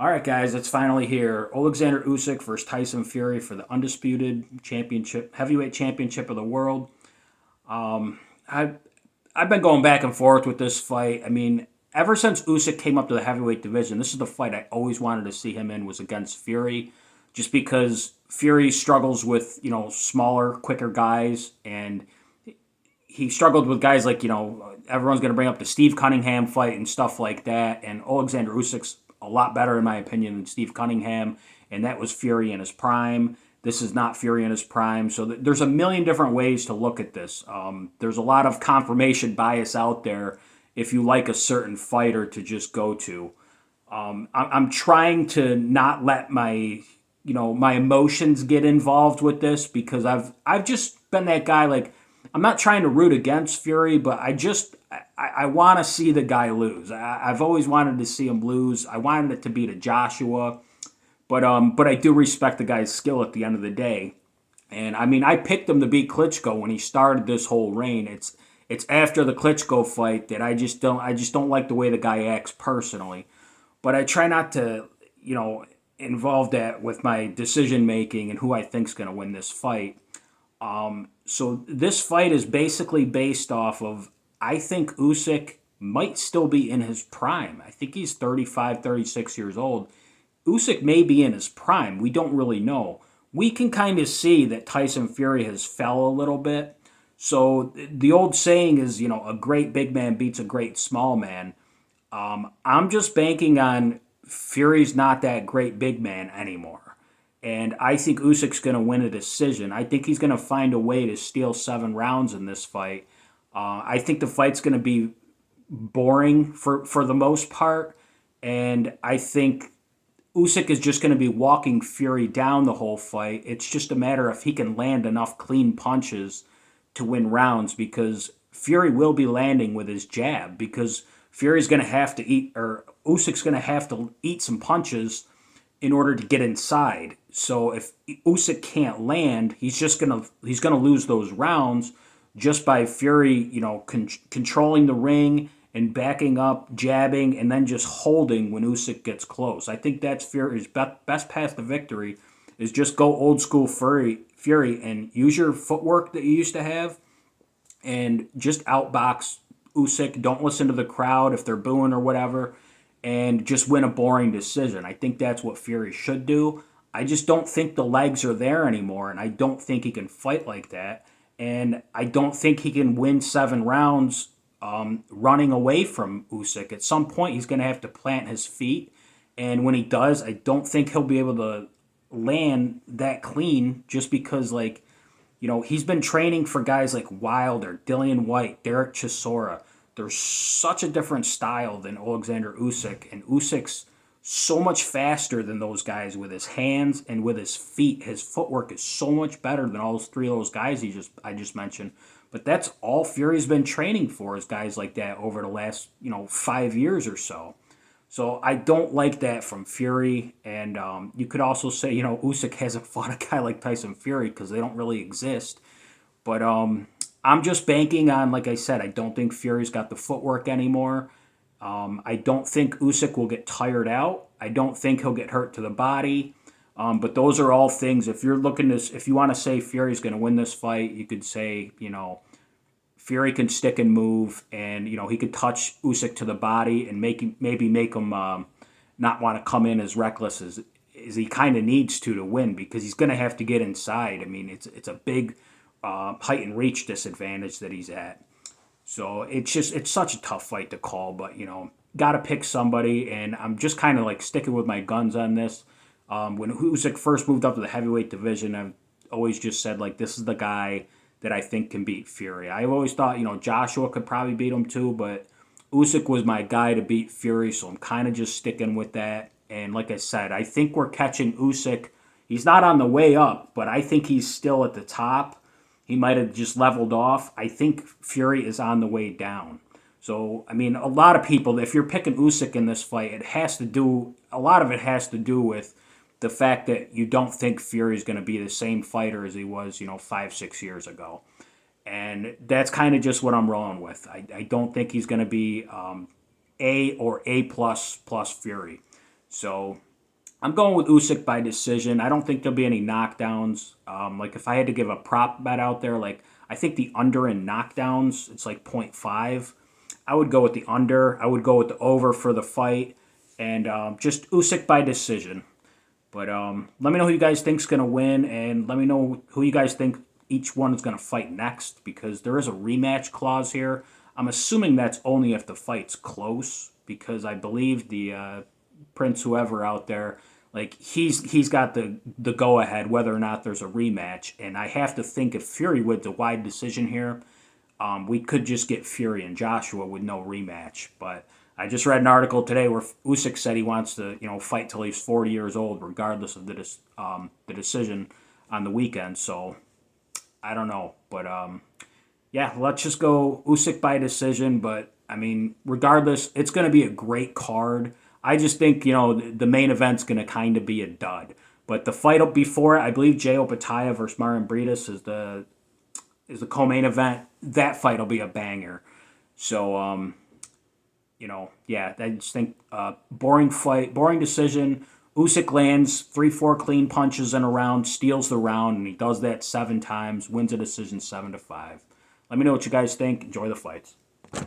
All right, guys, it's finally here. Oleksandr Usyk versus Tyson Fury for the undisputed championship, heavyweight championship of the world. Um, I I've been going back and forth with this fight. I mean, ever since Usyk came up to the heavyweight division, this is the fight I always wanted to see him in was against Fury, just because Fury struggles with smaller, quicker guys, and he struggled with guys like everyone's going to bring up the Steve Cunningham fight and stuff like that. And Alexander Usyk's a lot better in my opinion than Steve Cunningham, and that was Fury in his prime. This is not Fury in his prime, so there's a million different ways to look at this. There's a lot of confirmation bias out there if you like a certain fighter to just go to. I'm trying to not let my emotions get involved with this because I've just been that guy. Like, I'm not trying to root against Fury, but I want to see the guy lose. I've always wanted to see him lose. I wanted it to be to Joshua, but I do respect the guy's skill at the end of the day. And I mean, I picked him to beat Klitschko when he started this whole reign. It's after the Klitschko fight that I just don't like the way the guy acts personally. But I try not to involve that with my decision making and who I think's going to win this fight. So this fight is basically based off of I think Usyk might still be in his prime. I think he's 35, 36 years old. Usyk may be in his prime. We don't really know. We can kind of see that Tyson Fury has fell a little bit. So the old saying is, a great big man beats a great small man. I'm just banking on Fury's not that great big man anymore. And I think Usyk's going to win a decision. I think he's going to find a way to steal 7 rounds in this fight. I think the fight's going to be boring for the most part. And I think Usyk is just going to be walking Fury down the whole fight. It's just a matter if he can land enough clean punches to win rounds because Fury will be landing with his jab because Fury's going to have to eat, or Usyk's going to have to eat some punches in order to get inside. So if Usyk can't land, he's gonna lose those rounds just by Fury, controlling the ring and backing up, jabbing, and then just holding when Usyk gets close. I think that's Fury's best path to victory is just go old school Fury and use your footwork that you used to have and just outbox Usyk. Don't listen to the crowd if they're booing or whatever, and just win a boring decision. I think that's what Fury should do. I just don't think the legs are there anymore, and I don't think he can fight like that. And I don't think he can win 7 rounds running away from Usyk. At some point, he's going to have to plant his feet, and when he does, I don't think he'll be able to land that clean just because, like, he's been training for guys like Wilder, Dillian White, Derek Chisora. There's such a different style than Alexander Usyk, and Usyk's so much faster than those guys with his hands and with his feet. His footwork is so much better than all 3 of those guys I just mentioned. But that's all Fury's been training for is guys like that over the last 5 years or so. So I don't like that from Fury, and you could also say Usyk hasn't fought a guy like Tyson Fury because they don't really exist. But I'm just banking on, like I said, I don't think Fury's got the footwork anymore. I don't think Usyk will get tired out. I don't think he'll get hurt to the body. But those are all things. If you want to say Fury's going to win this fight, you could say, Fury can stick and move, and he could touch Usyk to the body and maybe make him not want to come in as reckless as he kind of needs to win because he's going to have to get inside. I mean, it's a big height and reach disadvantage that he's at. So it's such a tough fight to call, but got to pick somebody, and I'm just kind of like sticking with my guns on this. When Usyk first moved up to the heavyweight division, I've always just said like this is the guy that I think can beat Fury. I've always thought Joshua could probably beat him too, but Usyk was my guy to beat Fury, so I'm kind of just sticking with that. And like I said, I think we're catching Usyk. He's not on the way up, but I think he's still at the top. He might have just leveled off. I think Fury is on the way down. So, I mean, a lot of people, if you're picking Usyk in this fight, a lot of it has to do with the fact that you don't think Fury is going to be the same fighter as he was, 5, 6 years ago. And that's kind of just what I'm rolling with. I don't think he's going to be A or A plus Fury. So I'm going with Usyk by decision. I don't think there'll be any knockdowns. Like if I had to give a prop bet out there, like I think the under in knockdowns, it's like point 0.5. I would go with the under. I would go with the over for the fight, and just Usyk by decision. But let me know who you guys think's gonna win, and let me know who you guys think each one is gonna fight next because there is a rematch clause here. I'm assuming that's only if the fight's close because I believe the Prince whoever out there, like he's got the go ahead whether or not there's a rematch, and I have to think if Fury wins a wide decision here, we could just get Fury and Joshua with no rematch. But I just read an article today where Usyk said he wants to, fight till he's 40 years old, regardless of the decision on the weekend. So I don't know, but yeah, let's just go Usyk by decision. But I mean, regardless, it's going to be a great card. I just think the main event's going to kind of be a dud. But the fight up before it, I believe Jay Opataya versus Marion Briedis is the co-main event. That fight will be a banger. So yeah, I just think boring fight, boring decision. Usyk lands 3-4 clean punches in a round, steals the round, and he does that 7 times, wins a decision 7-5. Let me know what you guys think. Enjoy the fights.